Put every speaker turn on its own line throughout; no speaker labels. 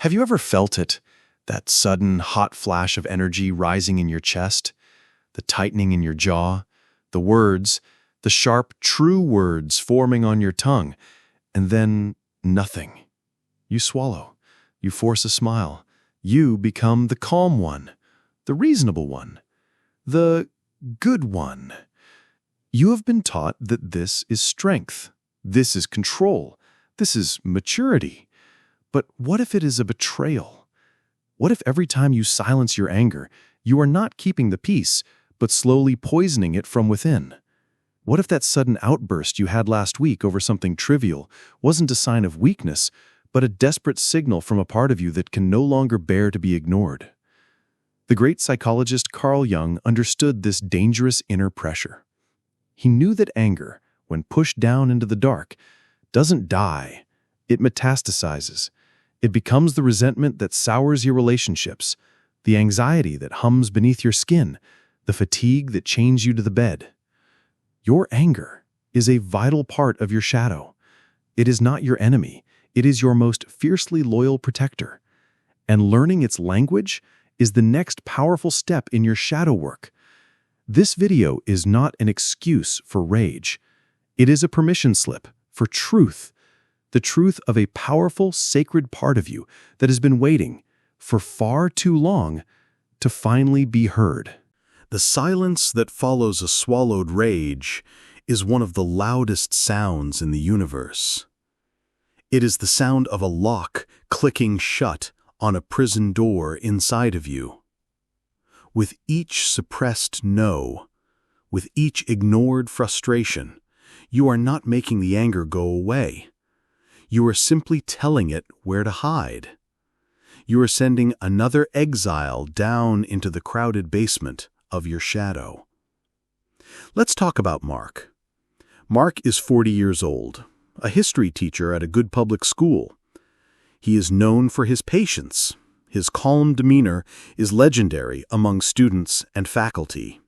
Have you ever felt it? That sudden, hot flash of energy rising in your chest? The tightening in your jaw? The words, the sharp, true words forming on your tongue? And then nothing. You swallow. You force a smile. You become the calm one, the reasonable one, the good one. You have been taught that this is strength. This is control. This is maturity. But what if it is a betrayal? What if every time you silence your anger, you are not keeping the peace, but slowly poisoning it from within? What if that sudden outburst you had last week over something trivial wasn't a sign of weakness, but a desperate signal from a part of you that can no longer bear to be ignored? The great psychologist Carl Jung understood this dangerous inner pressure. He knew that anger, when pushed down into the dark, doesn't die. It metastasizes. It becomes the resentment that sours your relationships, the anxiety that hums beneath your skin, the fatigue that chains you to the bed. Your anger is a vital part of your shadow. It is not your enemy. It is your most fiercely loyal protector. And learning its language is the next powerful step in your shadow work. This video is not an excuse for rage. It is a permission slip for truth, the truth of a powerful, sacred part of you that has been waiting for far too long to finally be heard.
The silence that follows a swallowed rage is one of the loudest sounds in the universe. It is the sound of a lock clicking shut on a prison door inside of you. With each suppressed no, with each ignored frustration, you are not making the anger go away. You are simply telling it where to hide. You are sending another exile down into the crowded basement of your shadow. Let's talk about Mark. Mark is 40 years old, a history teacher at a good public school. He is known for his patience. His calm demeanor is legendary among students and faculty.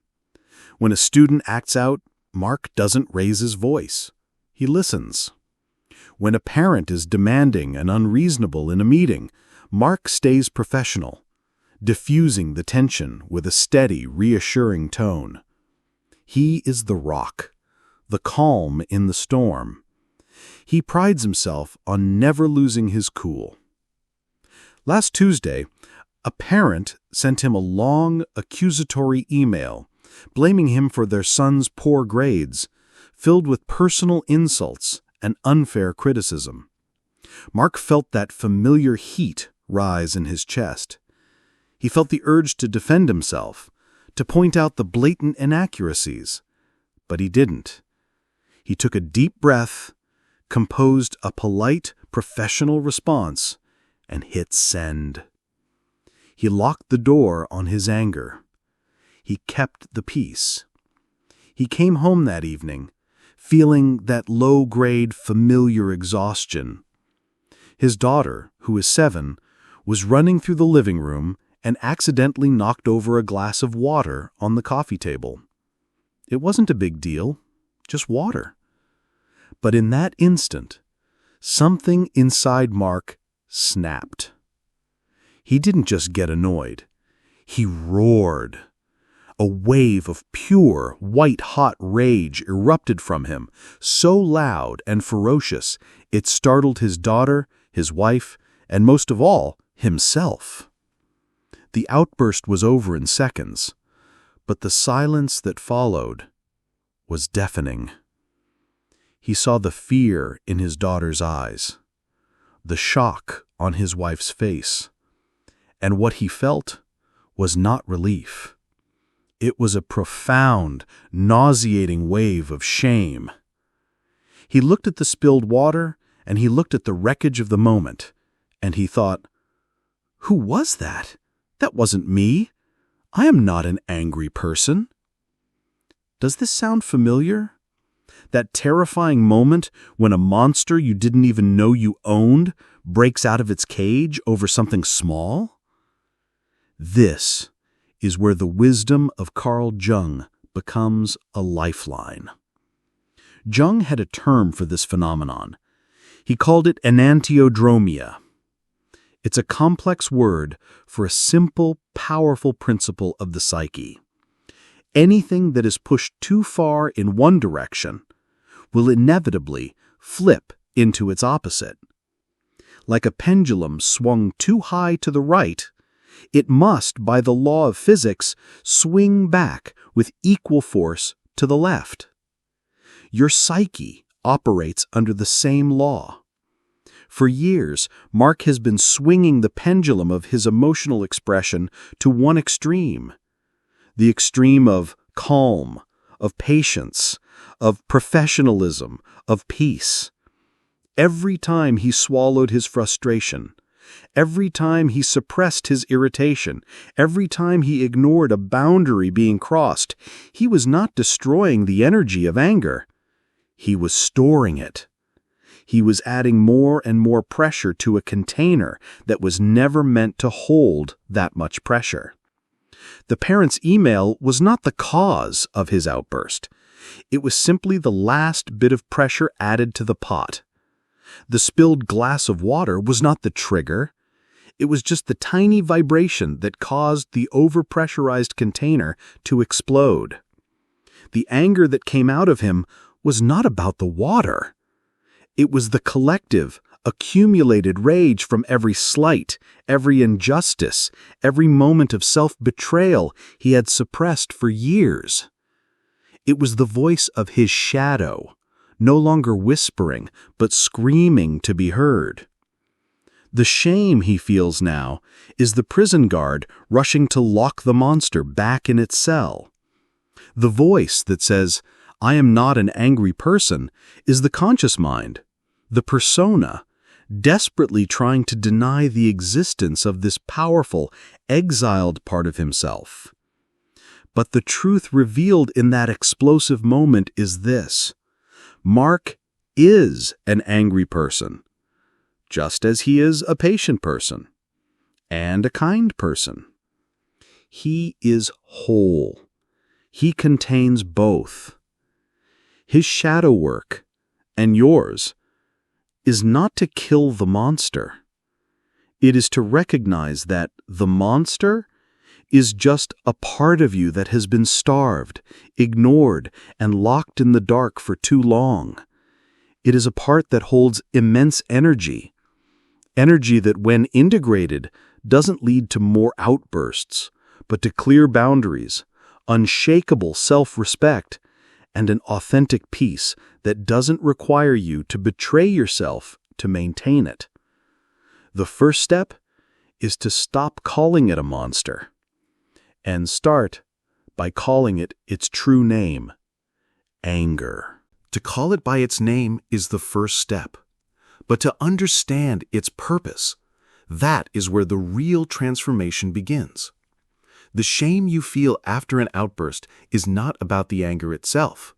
When a student acts out, Mark doesn't raise his voice. He listens. When a parent is demanding and unreasonable in a meeting, Mark stays professional, diffusing the tension with a steady, reassuring tone. He is the rock, the calm in the storm. He prides himself on never losing his cool. Last Tuesday, a parent sent him a long, accusatory email blaming him for their son's poor grades, filled with personal insults and unfair criticism. Mark felt that familiar heat rise in his chest. He felt the urge to defend himself, to point out the blatant inaccuracies, but he didn't. He took a deep breath, composed a polite, professional response, and hit send. He locked the door on his anger. He kept the peace. He came home that evening, feeling that low-grade, familiar exhaustion. His daughter, who is 7, was running through the living room and accidentally knocked over a glass of water on the coffee table. It wasn't a big deal, just water. But in that instant, something inside Mark snapped. He didn't just get annoyed. He roared. A wave of pure, white-hot rage erupted from him, so loud and ferocious it startled his daughter, his wife, and most of all, himself. The outburst was over in seconds, but the silence that followed was deafening. He saw the fear in his daughter's eyes, the shock on his wife's face, and what he felt was not relief. It was a profound, nauseating wave of shame. He looked at the spilled water, and he looked at the wreckage of the moment, and he thought, "Who was that? That wasn't me. I am not an angry person." Does this sound familiar? That terrifying moment when a monster you didn't even know you owned breaks out of its cage over something small? This is where the wisdom of Carl Jung becomes a lifeline. Jung had a term for this phenomenon. He called it enantiodromia. It's a complex word for a simple, powerful principle of the psyche. Anything that is pushed too far in one direction will inevitably flip into its opposite. Like a pendulum swung too high to the right, it must, by the law of physics, swing back with equal force to the left. Your psyche operates under the same law. For years, Mark has been swinging the pendulum of his emotional expression to one extreme, the extreme of calm, of patience, of professionalism, of peace. Every time he swallowed his frustration, every time he suppressed his irritation, every time he ignored a boundary being crossed, he was not destroying the energy of anger. He was storing it. He was adding more and more pressure to a container that was never meant to hold that much pressure. The parent's email was not the cause of his outburst. It was simply the last bit of pressure added to the pot. The spilled glass of water was not the trigger. It was just the tiny vibration that caused the overpressurized container to explode. The anger that came out of him was not about the water. It was the collective, accumulated rage from every slight, every injustice, every moment of self-betrayal he had suppressed for years. It was the voice of his shadow, no longer whispering, but screaming to be heard. The shame he feels now is the prison guard rushing to lock the monster back in its cell. The voice that says, "I am not an angry person," is the conscious mind, the persona, desperately trying to deny the existence of this powerful, exiled part of himself. But the truth revealed in that explosive moment is this: Mark is an angry person, just as he is a patient person and a kind person. He is whole. He contains both. His shadow work, and yours, is not to kill the monster. It is to recognize that the monster is just a part of you that has been starved, ignored, and locked in the dark for too long. It is a part that holds immense energy that when integrated doesn't lead to more outbursts, but to clear boundaries, unshakable self-respect, and an authentic peace that doesn't require you to betray yourself to maintain it. The first step is to stop calling it a monster and start by calling it its true name: anger.
To call it by its name is the first step, but to understand its purpose, that is where the real transformation begins. The shame you feel after an outburst is not about the anger itself.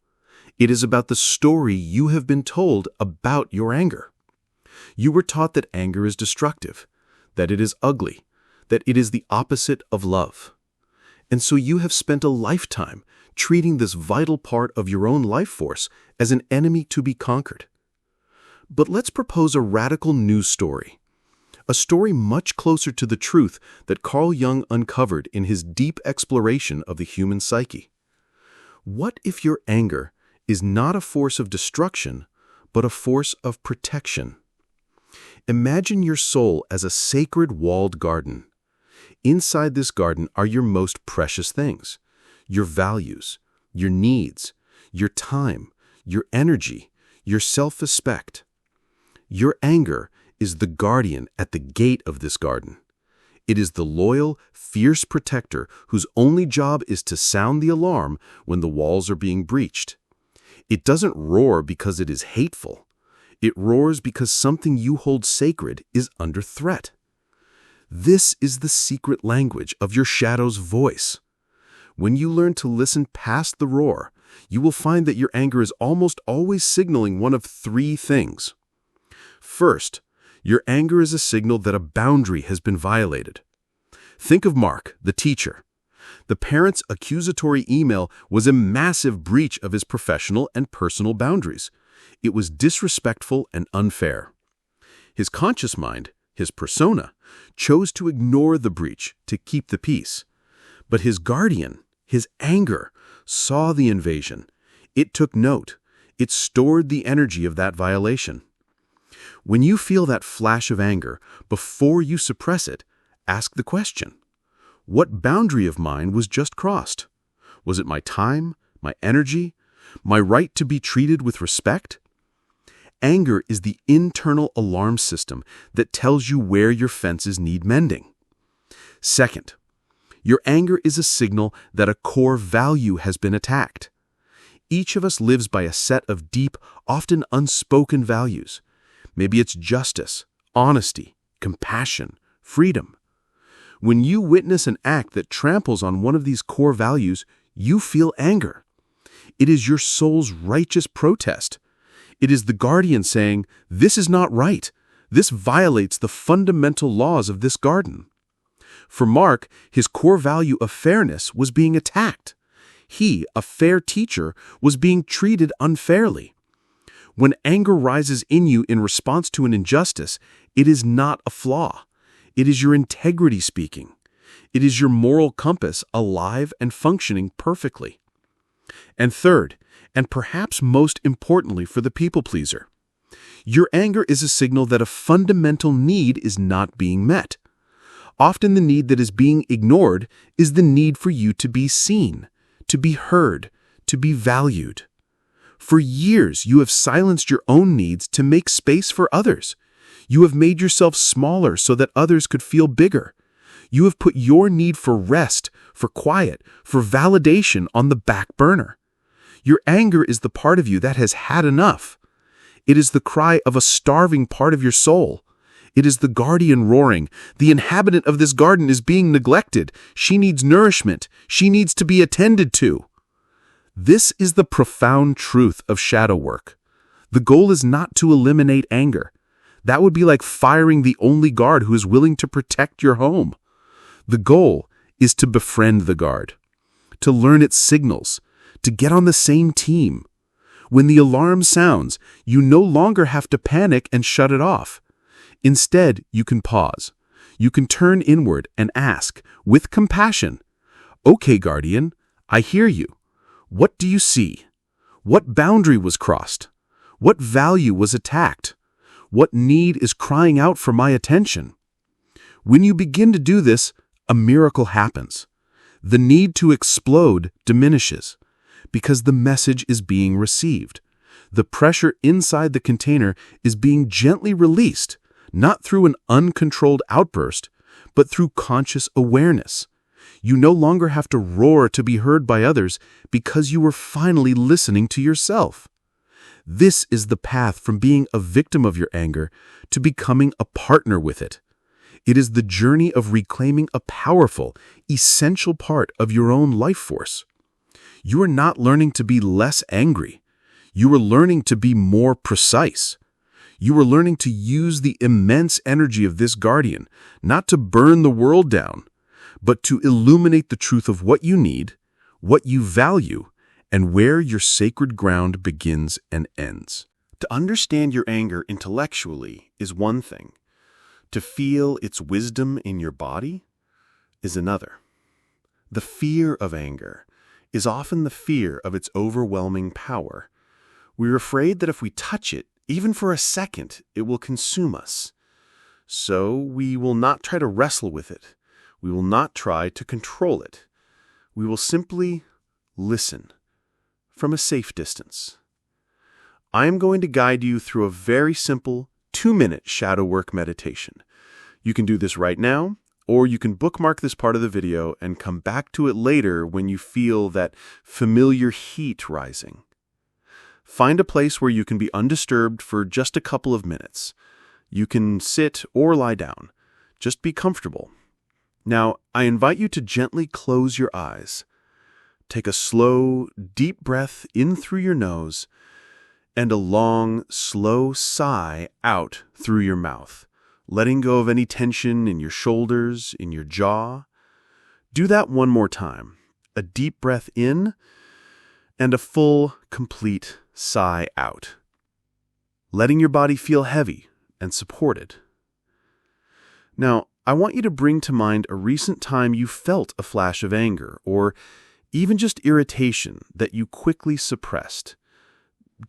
It is about the story you have been told about your anger. You were taught that anger is destructive, that it is ugly, that it is the opposite of love. And so you have spent a lifetime treating this vital part of your own life force as an enemy to be conquered. But let's propose a radical new story. A story much closer to the truth that Carl Jung uncovered in his deep exploration of the human psyche. What if your anger is not a force of destruction, but a force of protection? Imagine your soul as a sacred walled garden. Inside this garden are your most precious things: your values, your needs, your time, your energy, your self-respect. Your anger is the guardian at the gate of this garden. It is the loyal, fierce protector whose only job is to sound the alarm when the walls are being breached. It doesn't roar because it is hateful. It roars because something you hold sacred is under threat. This is the secret language of your shadow's voice. When you learn to listen past the roar, you will find that your anger is almost always signaling one of three things. First, your anger is a signal that a boundary has been violated. Think of Mark, the teacher. The parent's accusatory email was a massive breach of his professional and personal boundaries. It was disrespectful and unfair. His conscious mind,
his persona, chose to ignore the breach to keep the peace. But his guardian, his anger, saw the invasion. It took note. It stored the energy of that violation. When you feel that flash of anger, before you suppress it, ask the question, what boundary of mine was just crossed? Was it my time, my energy, my right to be treated with respect? Anger is the internal alarm system that tells you where your fences need mending. Second, your anger is a signal that a core value has been attacked. Each of us lives by a set of deep, often unspoken values. Maybe it's justice, honesty, compassion, freedom. When you witness an act that tramples on one of these core values, you feel anger. It is your soul's righteous protest. It is the guardian saying, this is not right. This violates the fundamental laws of this garden. For Mark, his core value of fairness was being attacked. He, a fair teacher, was being treated unfairly. When anger rises in you in response to an injustice, it is not a flaw. It is your integrity speaking. It is your moral compass alive and functioning perfectly. And third, and perhaps most importantly for the people pleaser, your anger is a signal that a fundamental need is not being met. Often the need that is being ignored is the need for you to be seen, to be heard, to be valued. For years, you have silenced your own needs to make space for others. You have made yourself smaller so that others could feel bigger. You have put your need for rest, for quiet, for validation on the back burner. Your anger is the part of you that has had enough. It is the cry of a starving part of your soul. It is the guardian roaring. The inhabitant of this garden is being neglected. She needs nourishment. She needs to be attended to. This is the profound truth of shadow work. The goal is not to eliminate anger. That would be like firing the only guard who is willing to protect your home. The goal is to befriend the guard, to learn its signals, to get on the same team. When the alarm sounds, you no longer have to panic and shut it off. Instead, you can pause. You can turn inward and ask, with compassion, okay, guardian, I hear you. What do you see? What boundary was crossed? What value was attacked? What need is crying out for my attention? When you begin to do this, a miracle happens. The need to explode diminishes because the message is being received. The pressure inside the container is being gently released, not through an uncontrolled outburst, but through conscious awareness. You no longer have to roar to be heard by others because you were finally listening to yourself. This is the path from being a victim of your anger to becoming a partner with it. It is the journey of reclaiming a powerful, essential part of your own life force. You are not learning to be less angry. You are learning to be more precise. You are learning to use the immense energy of this guardian, not to burn the world down, but to illuminate the truth of what you need, what you value, and where your sacred ground begins and ends. To understand your anger intellectually is one thing. To feel its wisdom in your body is another. The fear of anger is often the fear of its overwhelming power. We're afraid that if we touch it, even for a second, it will consume us. So we will not try to wrestle with it. We will not try to control it. We will simply listen from a safe distance. I am going to guide you through a very simple 2-minute shadow work meditation. You can do this right now, or you can bookmark this part of the video and come back to it later when you feel that familiar heat rising. Find a place where you can be undisturbed for just a couple of minutes. You can sit or lie down. Just be comfortable. Now, I invite you to gently close your eyes. Take a slow, deep breath in through your nose and a long, slow sigh out through your mouth, letting go of any tension in your shoulders, in your jaw. Do that one more time. A deep breath in and a full, complete sigh out, letting your body feel heavy and supported. Now, I want you to bring to mind a recent time you felt a flash of anger, or even just irritation that you quickly suppressed.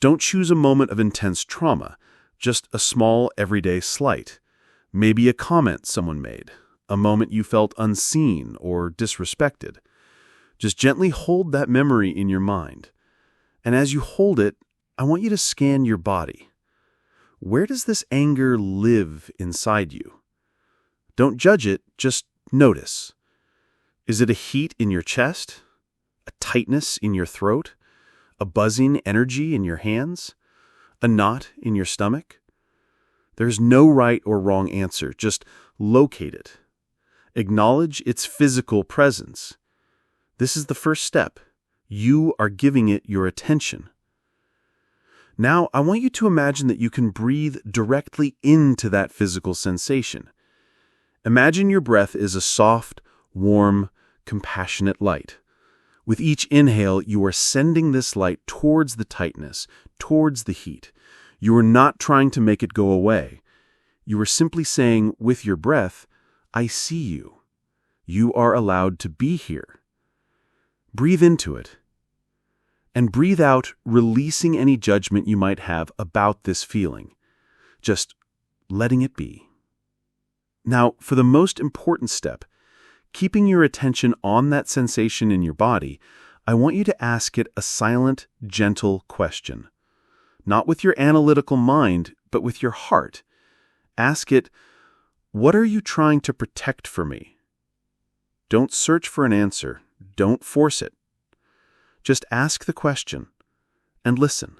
Don't choose a moment of intense trauma, just a small, everyday slight. Maybe a comment someone made, a moment you felt unseen or disrespected. Just gently hold that memory in your mind. And as you hold it, I want you to scan your body. Where does this anger live inside you? Don't judge it, just notice. Is it a heat in your chest? A tightness in your throat? A buzzing energy in your hands? A knot in your stomach? There's no right or wrong answer, just locate it. Acknowledge its physical presence. This is the first step. You are giving it your attention. Now, I want you to imagine that you can breathe directly into that physical sensation. Imagine your breath is a soft, warm, compassionate light. With each inhale, you are sending this light towards the tightness, towards the heat. You are not trying to make it go away. You are simply saying, with your breath, I see you. You are allowed to be here. Breathe into it. And breathe out, releasing any judgment you might have about this feeling. Just letting it be. Now, for the most important step, keeping your attention on that sensation in your body, I want you to ask it a silent, gentle question. Not with your analytical mind, but with your heart. Ask it, what are you trying to protect for me? Don't search for an answer. Don't force it. Just ask the question and listen.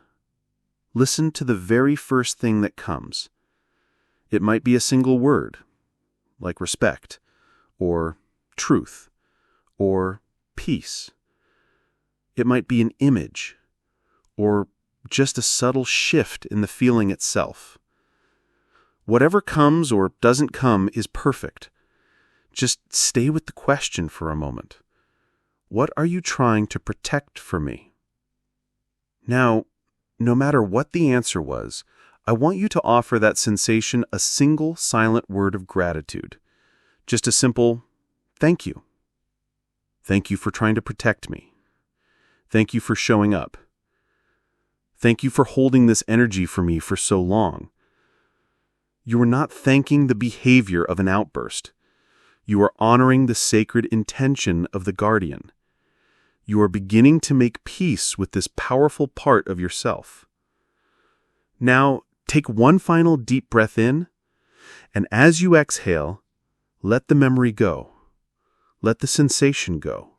Listen to the very first thing that comes. It might be a single word, like respect, or truth, or peace. It might be an image, or just a subtle shift in the feeling itself. Whatever comes or doesn't come is perfect. Just stay with the question for a moment. What are you trying to protect for me? Now, no matter what the answer was, I want you to offer that sensation a single silent word of gratitude. Just a simple, thank you. Thank you for trying to protect me. Thank you for showing up. Thank you for holding this energy for me for so long. You are not thanking the behavior of an outburst. You are honoring the sacred intention of the guardian. You are beginning to make peace with this powerful part of yourself. Now, take one final deep breath in, and as you exhale, let the memory go. Let the sensation go.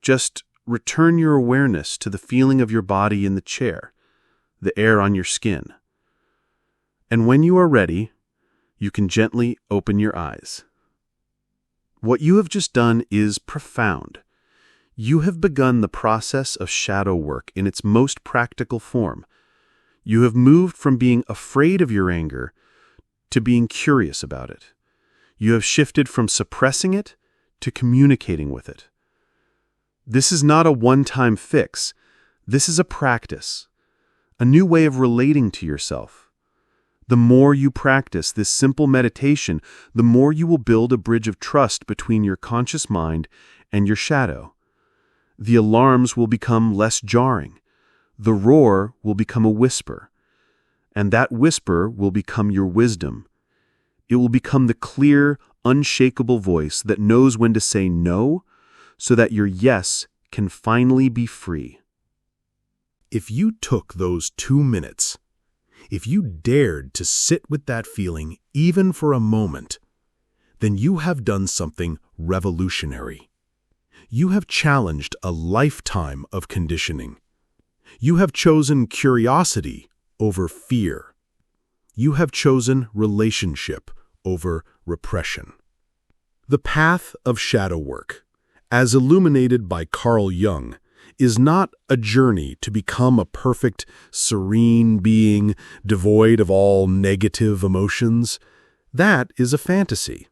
Just return your awareness to the feeling of your body in the chair, the air on your skin. And when you are ready, you can gently open your eyes. What you have just done is profound. You have begun the process of shadow work in its most practical form. You have moved from being afraid of your anger to being curious about it. You have shifted from suppressing it to communicating with it. This is not a one-time fix. This is a practice, a new way of relating to yourself. The more you practice this simple meditation, the more you will build a bridge of trust between your conscious mind and your shadow. The alarms will become less jarring. The roar will become a whisper. And that whisper will become your wisdom. It will become the clear, unshakable voice that knows when to say no, so that your yes can finally be free.
If you took those 2 minutes, if you dared to sit with that feeling even for a moment, then you have done something revolutionary. You have challenged a lifetime of conditioning. You have chosen curiosity over fear. You have chosen relationship over repression. The path of shadow work, as illuminated by Carl Jung, is not a journey to become a perfect, serene being devoid of all negative emotions. That is a fantasy.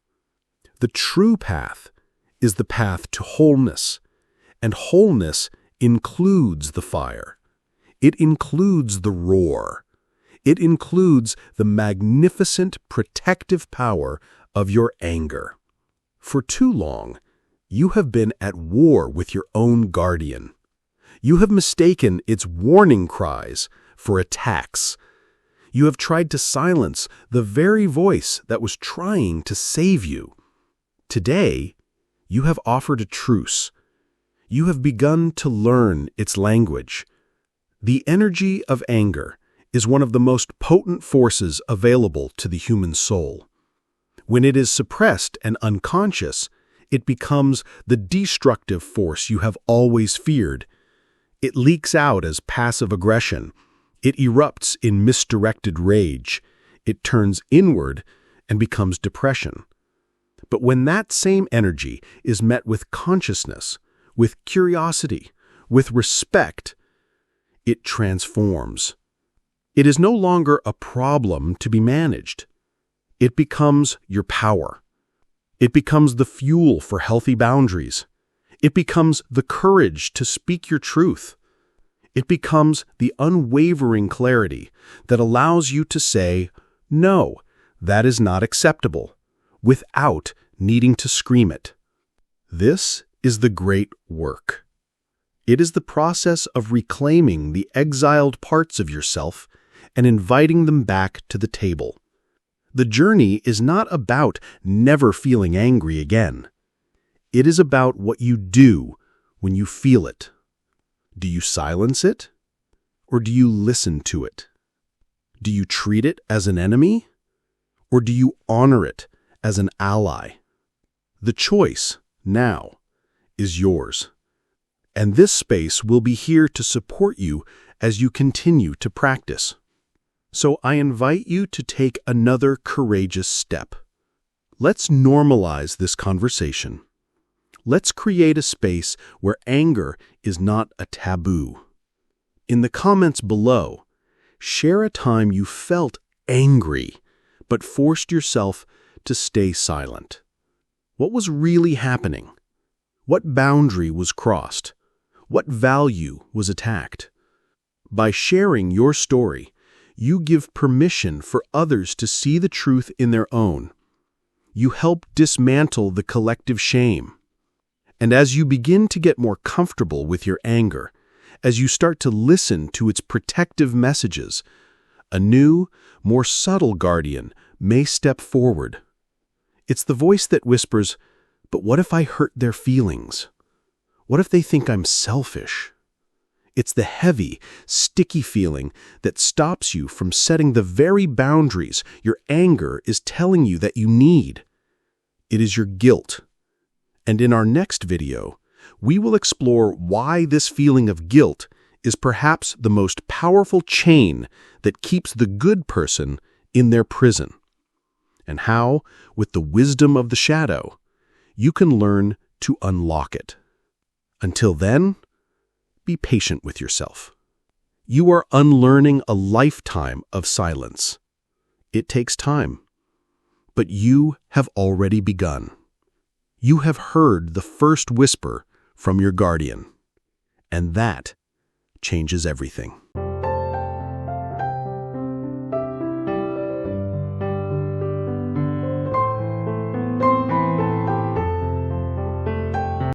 The true path is the path to wholeness, and wholeness includes the fire. It includes the roar. It includes the magnificent protective power of your anger. For too long, you have been at war with your own guardian. You have mistaken its warning cries for attacks. You have tried to silence the very voice that was trying to save you. Today, you have offered a truce. You have begun to learn its language. The energy of anger is one of the most potent forces available to the human soul. When it is suppressed and unconscious, it becomes the destructive force you have always feared. It leaks out as passive aggression. It erupts in misdirected rage. It turns inward and becomes depression. But when that same energy is met with consciousness, with curiosity, with respect, it transforms. It is no longer a problem to be managed. It becomes your power. It becomes the fuel for healthy boundaries. It becomes the courage to speak your truth. It becomes the unwavering clarity that allows you to say, "No, that is not acceptable," without needing to scream it. This is the great work. It is the process of reclaiming the exiled parts of yourself and inviting them back to the table. The journey is not about never feeling angry again. It is about what you do when you feel it. Do you silence it? Or do you listen to it? Do you treat it as an enemy? Or do you honor it as an ally? The choice, now, is yours. And this space will be here to support you as you continue to practice. So I invite you to take another courageous step. Let's normalize this conversation. Let's create a space where anger is not a taboo. In the comments below, share a time you felt angry but forced yourself to stay silent. What was really happening? What boundary was crossed? What value was attacked? By sharing your story, you give permission for others to see the truth in their own. You help dismantle the collective shame. And as you begin to get more comfortable with your anger, as you start to listen to its protective messages, a new, more subtle guardian may step forward. It's the voice that whispers, "But what if I hurt their feelings? What if they think I'm selfish?" It's the heavy, sticky feeling that stops you from setting the very boundaries your anger is telling you that you need. It is your guilt. And in our next video, we will explore why this feeling of guilt is perhaps the most powerful chain that keeps the good person in their prison, and how, with the wisdom of the shadow, you can learn to unlock it. Until then, be patient with yourself. You are unlearning a lifetime of silence. It takes time, but you have already begun. You have heard the first whisper from your guardian, and that changes everything.